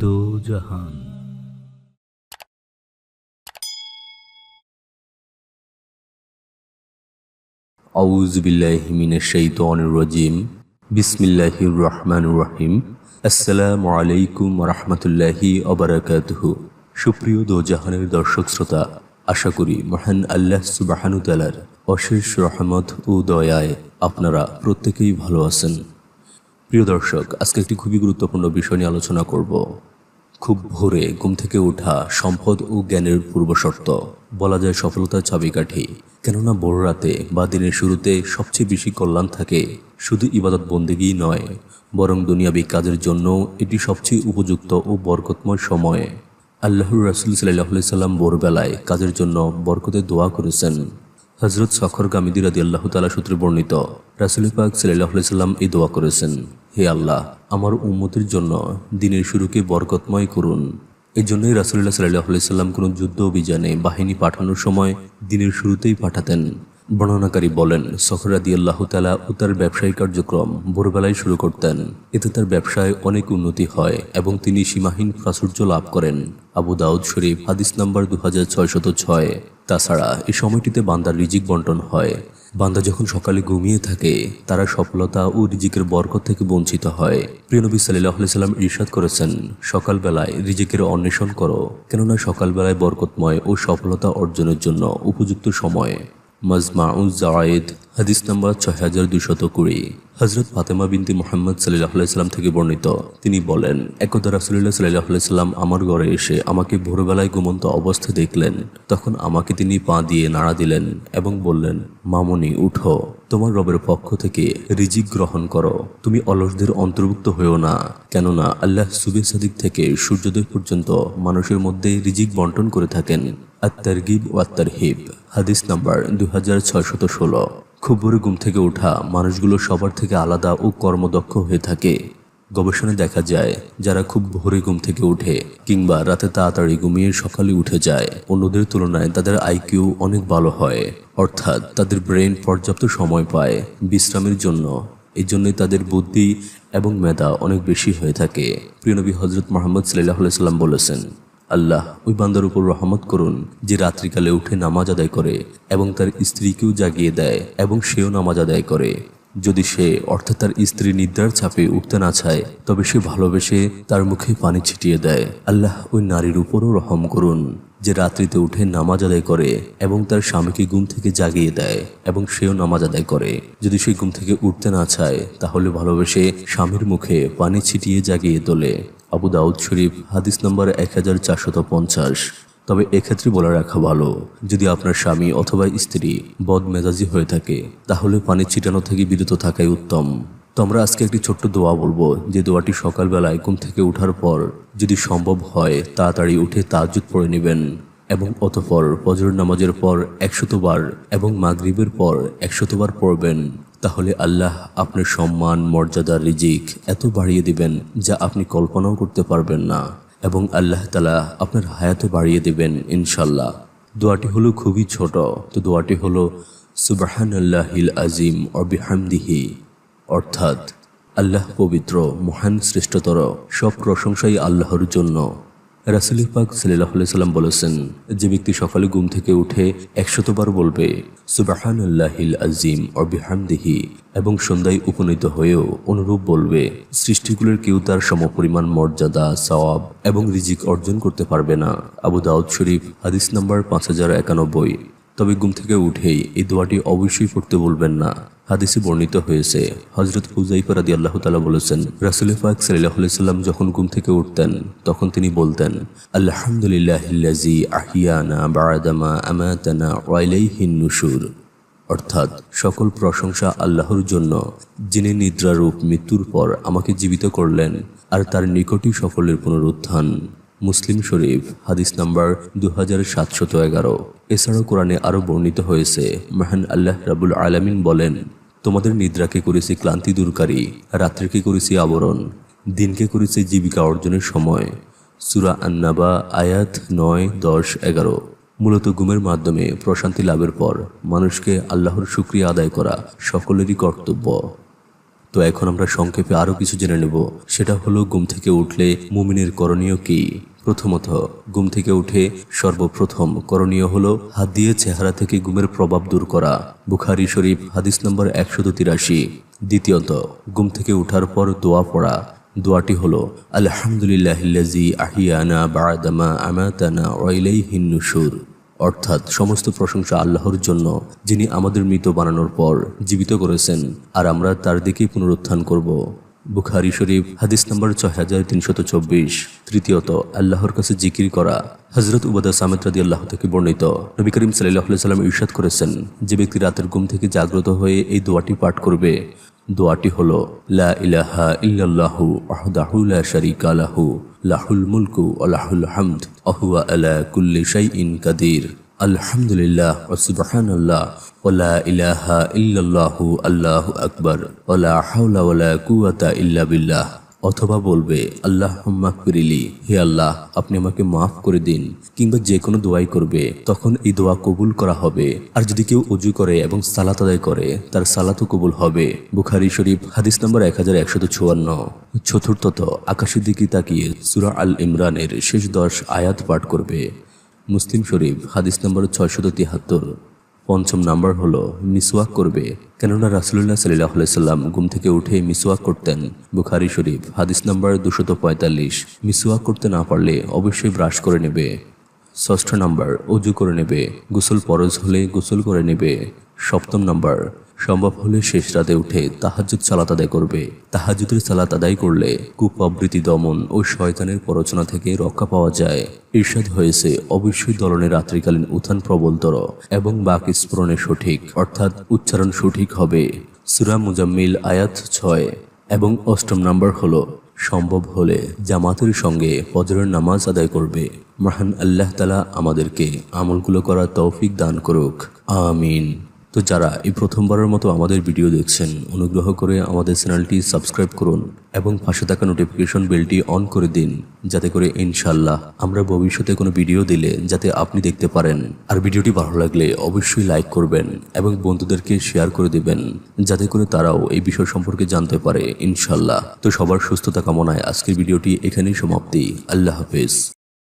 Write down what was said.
दो जहान। আউযু বিল্লাহি মিনাশ শাইতানির রাজিম। বিসমিল্লাহির রহমানির রহিম। আসসালামু আলাইকুম ওয়া রাহমাতুল্লাহি ওয়া বারাকাতুহু। সুপ্রিয় দোজাহানের দর্শক শ্রোতা, আশা করি মহান আল্লাহ সুবহানাহু ওয়া তাআলার অশেষ রহমত ও দয়ায় আপনারা প্রত্যেকেই ভালো আছেন। প্রিয় দর্শক, আজকে একটি খুবই গুরুত্বপূর্ণ বিষয় নিয়ে আলোচনা করব। খুব ভোরে ঘুম থেকে ওঠা সম্পদ ও জ্ঞানের পূর্বশর্ত, বলা যায় সফলতার চাবিকাঠি। কেননা ভোর রাতে বা দিনের শুরুতে সবচেয়ে বেশি কল্যাণ থাকে। শুধু ইবাদত বন্দেগীই নয়, বরং দুনিয়াবী কাজের জন্য এটি সবচেয়ে উপযুক্ত ও বরকতময় সময়। আল্লাহর রাসূল সাল্লাল্লাহু আলাইহি সাল্লাম ভোরবেলায় কাজের জন্য বরকতের দোয়া করেছেন। হযরত সখর গামিদী রাদিয়াল্লাহু তাআলা সূত্রে বর্ণিত, রাসূল পাক সাল্লাল্লাহু আলাইহি সাল্লাম এই দোয়া করেছেন, হে আল্লাহ, আমার উম্মতের জন্য দিনের শুরুকে বরকতময় করুন। এই জন্যই রাসূলুল্লাহ সাল্লাল্লাহু আলাইহি সাল্লাম কোনো যুদ্ধ অভিযানে বাহিনী পাঠানোর সময় দিনের শুরুতেই পাঠাতেন। বর্ণনাকারী বলেন, সখর রাদিয়াল্লাহু তাআলা ও তার ব্যবসায়িক কার্যক্রম ভোরবেলায় শুরু করতেন। এতে তার ব্যবসায় অনেক উন্নতি হয় এবং তিনি সীমাহীন প্রাচুর্য লাভ করেন। আবু দাউদ শরীফ হাদিস নাম্বার 2606। তাছাড়া এই সময়টিতে বান্দার রিজিক বন্টন হয়। বান্দা যখন সকালে ঘুমিয়ে থাকে, তারা সফলতা ও রিজিকের বরকত থেকে বঞ্চিত হয়। প্রিয় নবী সাল্লাল্লাহু আলাইহি সাল্লাম ইরশাদ করেছেন, সকালবেলায় রিজিকের অন্বেষণ করো, কেননা সকালবেলায় বরকতময় ও সফলতা অর্জনের জন্য উপযুক্ত সময়। মাজমাউজ জাওয়ায়েদ হাদিস নাম্বার 6220। হযরত ফাতেমা বিনতে মুহাম্মদ সাল্লাল্লাহু আলাইহি সাল্লাম থেকে বর্ণিত, তিনি বলেন, একদা রাসূলুল্লাহ সাল্লাল্লাহু আলাইহি সাল্লাম আমার ঘরে এসে আমাকে ভোরবেলায় ঘুমন্ত অবস্থায় দেখলেন। তখন আমাকে তিনি পা দিয়ে নাড়া দিলেন এবং বললেন, মামুনি, উঠো, তোমার রবের পক্ষ থেকে রিজিক গ্রহণ করো। তুমি অলসদের অন্তর্ভুক্ত হয়েও না, কেননা আল্লাহ সুবহ সাদিক থেকে সূর্যোদয় পর্যন্ত মানুষের মধ্যে রিজিক বন্টন করে থাকেন। আত-তারগিব ওয়া আত-তারহিব হাদিস নাম্বার 2616। খুব ভোরে ঘুম থেকে ওঠা মানুষগুলো সবার থেকে আলাদা ও কর্মদক্ষ হয়ে থাকে। গবেষণায় দেখা যায়, যারা খুব ভোরে ঘুম থেকে ওঠে কিংবা রাতে তাড়াতাড়ি ঘুমিয়ে সকালে উঠে যায়, অন্যদের তুলনায় তাদের আইকিউ অনেক ভালো হয়। অর্থাৎ তাদের ব্রেন পর্যাপ্ত সময় পায় বিশ্রামের জন্য। এই জন্যই তাদের বুদ্ধি এবং মেধা অনেক বেশি হয়ে থাকে। প্রিয় নবী হযরত মুহাম্মদ সাল্লাল্লাহু আলাইহি সাল্লাম বলেছেন, আল্লাহ ওই বান্দার উপর রহমত করুন যে রাত্রিকালে উঠে নামাজ আদায় করে এবং তার স্ত্রীকেও জাগিয়ে দেয় এবং সেও নামাজ আদায় করে। যদি সে অর্থাৎ তার স্ত্রী নিদ্রার চাপে উঠতে না চায়, তবে সে ভালোবেসে তার মুখে পানি ছিটিয়ে দেয়। আল্লাহ ওই নারীর উপরও রহম করুন যে রাত্রিতে উঠে নামাজ আদায় করে এবং তার স্বামীকে ঘুম থেকে জাগিয়ে দেয় এবং সেও নামাজ আদায় করে। যদি সে ঘুম থেকে উঠতে না চায়, তাহলে ভালোবেসে স্বামীর মুখে পানি ছিটিয়ে জাগিয়ে তোলে। আবু দাউদ শরীফ হাদিস নম্বর 1450। তবে এক্ষেত্রে বলে রাখা ভালো, যদি আপনার স্বামী অথবা স্ত্রী বদমেজাজি হয়ে থাকে, তাহলে পানি ছিটানো থেকে বিরত থাকাই উত্তম। তো আমরা আজকে একটি ছোট্ট দোয়া বলবো, যে দোয়াটি সকালবেলায় ঘুম থেকে ওঠার পর যদি সম্ভব হয় তাড়াতাড়ি উঠে তাহাজ্জুদ পড়ে নেবেন এবং অতঃপর ফজর নামাজের পর 100 বার এবং মাগরিবের পর 100 বার পড়বেন। তাহলে আল্লাহ আপনার সম্মান, মর্যাদা, রিজিক এত বাড়িয়ে দিবেন যা আপনি কল্পনাও করতে পারবেন না, এবং আল্লাহ তাআলা আপনার হায়াতও বাড়িয়ে দিবেন ইনশাল্লাহ। দোয়াটি হলো খুবই ছোট। তো দোয়াটি হলো সুবহানাল্লাহিল আজিম ওয়া বিহামদিহি, অর্থাৎ আল্লাহ পবিত্র, মহান, শ্রেষ্ঠতর, সব প্রশংসাই আল্লাহর জন্য। রাসূল পাক সাল্লাল্লাহু আলাইহি সাল্লাম বলেছেন, যে ব্যক্তি সকালে ঘুম থেকে উঠে 100 বার বলবে সুবহানাল্লাহিল আজিম ওয়া বিহামদিহি এবং সন্ধ্যায় উপনীত হয়েও অনুরূপ বলবে, সৃষ্টিগুলোর কেউ তার সমপরিমাণ মর্যাদা, সওয়াব এবং রিজিক অর্জন করতে পারবে না। আবু দাউদ শরীফ হাদিস নাম্বার 5091। তবে ঘুম থেকে উঠেই এই দোয়াটি অবশ্যই পড়তে বলবেন না। হাদিসে বর্ণিত হয়েছে, হযরত হুযায়ফা রাদিয়াল্লাহু তাআলা বলেছেন, রাসূল পাক সাল্লাল্লাহু আলাইহি সাল্লাম যখন ঘুম থেকে উঠতেন, তখন তিনি বলতেন, আলহামদুলিল্লাহিল্লাযী আহিয়ানা বা'দামা আমাতানা ওয়া ইলাইহিন নুশুর, অর্থাৎ সকল প্রশংসা আল্লাহর জন্য, যিনি নিদ্রারূপ মৃত্যুর পর আমাকে জীবিত করলেন আর তার নিকটই সকলের পুনরুত্থান। মুসলিম শরীফ হাদিস নাম্বার 2711। এছাড়াও কোরআনে আরো বর্ণিত হয়েছে, মহান আল্লাহ রাব্বুল আলামিন বলেন, তোমাদের নিদ্রাকে করেছি ক্লান্তি দূরকারী, রাত্রিকে করেছি আবরণ, দিনকে করেছি জীবিকা অর্জনের সময়। সূরা আন-নাবা আয়াত 9, 10, 11। মূলত ঘুমের মাধ্যমে প্রশান্তি লাভের পর মানুষকে আল্লাহর শুকরিয়া আদায় করা সকলেরই কর্তব্য। তো এখন আমরা সংক্ষেপে আরো কিছু জেনে নেব। সেটা হলো ঘুম থেকে উঠলে মুমিনের করণীয় কি। প্রথমত, ঘুম থেকে উঠে সর্বপ্রথম করণীয় হলো হাত দিয়ে চেহারা থেকে ঘুমের প্রভাব দূর করা। বুখারী শরীফ হাদিস নম্বর 183। দ্বিতীয়ত, ঘুম থেকে ওঠার পর দোয়া পড়া। দোয়াটি হলো আলহামদুলিল্লাহিল্লাযী আহিয়ানা বা'দামা আমাতানা ওয়া ইলাইহিন নুশুর, অর্থাৎ সমস্ত প্রশংসা আল্লাহর জন্য যিনি আমাদের মৃত বানানোর পর জীবিত করেছেন আর আমরা তার দিকেই পুনরুত্থান করব। বুখারী শরীফ হাদিস নম্বর 6324। তৃতীয়ত, আল্লাহর কাছে জিকির করা। হযরত উবাদা সামিত রাদিয়াল্লাহু থেকে বর্ণিত, নবী করিম সাল্লাল্লাহু আলাইহি ওয়াসাল্লাম ইরশাদ করেছেন, যে ব্যক্তি রাতের ঘুম থেকে জাগ্রত হয়ে এই দোয়াটি পাঠ করবে, দোয়াটি হলো লা ইলাহা ইল্লাল্লাহু ওয়াহদাহু লা শারীকা লাহু লাহুল মুলকু ওয়া লাহুল হামদ ওয়া হুয়া আলা কুল্লি শাইইন কাদির, আলহামদুলিল্লাহ ওয়া সুবহানাল্লাহ ওয়া লা ইলাহা ইল্লাল্লাহু আল্লাহু আকবার ওয়া লা হাওলা ওয়া লা কুওয়াতা ইল্লা বিল্লাহ। অথবা বলবে আল্লাহুম্মা গফিরলি, হে আল্লাহ আপনি আমাকে মাফ করে দিন। কিংবা যে কোনো দোয়াই করবে তখন এই দোয়া কবুল করা হবে। আর যদি কেউ ওযু করে এবং সালাত আদায় করে তার সালাতও কবুল হবে। বুখারী শরীফ হাদিস নম্বর 1154। চতুর্থত, আকাশের দিকে তাকিয়ে সূরা আল ইমরানের শেষ 10 আয়াত পাঠ করবে। মুসলিম শরীফ হাদিস নম্বর 673। পঞ্চম নাম্বার হলো মিসওয়াক করবে, কেননা রাসূলুল্লাহ সাল্লাল্লাহু আলাইহি সাল্লাম ঘুম থেকে উঠে মিসওয়াক করতেন। বুখারী শরীফ হাদিস নম্বর 245। মিসওয়াক করতে না পারলে অবশ্যই ব্রাশ করে নেবে। ষষ্ঠ নাম্বার, ওযু করে নেবে। গোসল ফরজ হলে গোসল করে নেবে। সপ্তম নাম্বার, সম্ভব হলে শেষ রাতে উঠে তাহাজ্জুদ সালাত আদায় করবে। তাহাজ্জুদের সালাত আদায় করলে কুপ্রবৃত্তি দমন ও শয়তানের প্ররোচনা থেকে রক্ষা পাওয়া যায়। ইরশাদ হয়েছে, অবশ্যই দলনে রাত্রিকালীন উত্থান প্রবলতর এবং বাক স্ফুরণে সঠিক, অর্থাৎ উচ্চারণ সঠিক হবে। সূরা মুজাম্মিল আয়াত 6। এবং অষ্টম নাম্বার হলো সম্ভব হলে জামাতের সঙ্গে ফজরের নামাজ আদায় করবে। মহান আল্লাহ তাআলা আমাদেরকে আমলগুলো করার তৌফিক দান করুক, আমিন। তো যারা এই প্রথমবারের মতো আমাদের ভিডিও দেখছেন, অনুগ্রহ করে আমাদের চ্যানেলটি সাবস্ক্রাইব করুন এবং পাশে থাকা নোটিফিকেশন বেলটি অন করে দিন, যাতে করে ইনশাআল্লাহ আমরা ভবিষ্যতে কোনো ভিডিও দিলে যাতে আপনি দেখতে পারেন। আর ভিডিওটি ভালো লাগলে অবশ্যই লাইক করবেন এবং বন্ধুদেরকে শেয়ার করে দিবেন, যাতে করে তারাও এই বিষয় সম্পর্কে জানতে পারে ইনশাআল্লাহ। তো সবার সুস্থতা কামনায় আজকের ভিডিওটি এখানেই সমাপ্তি। আল্লাহ হাফেজ।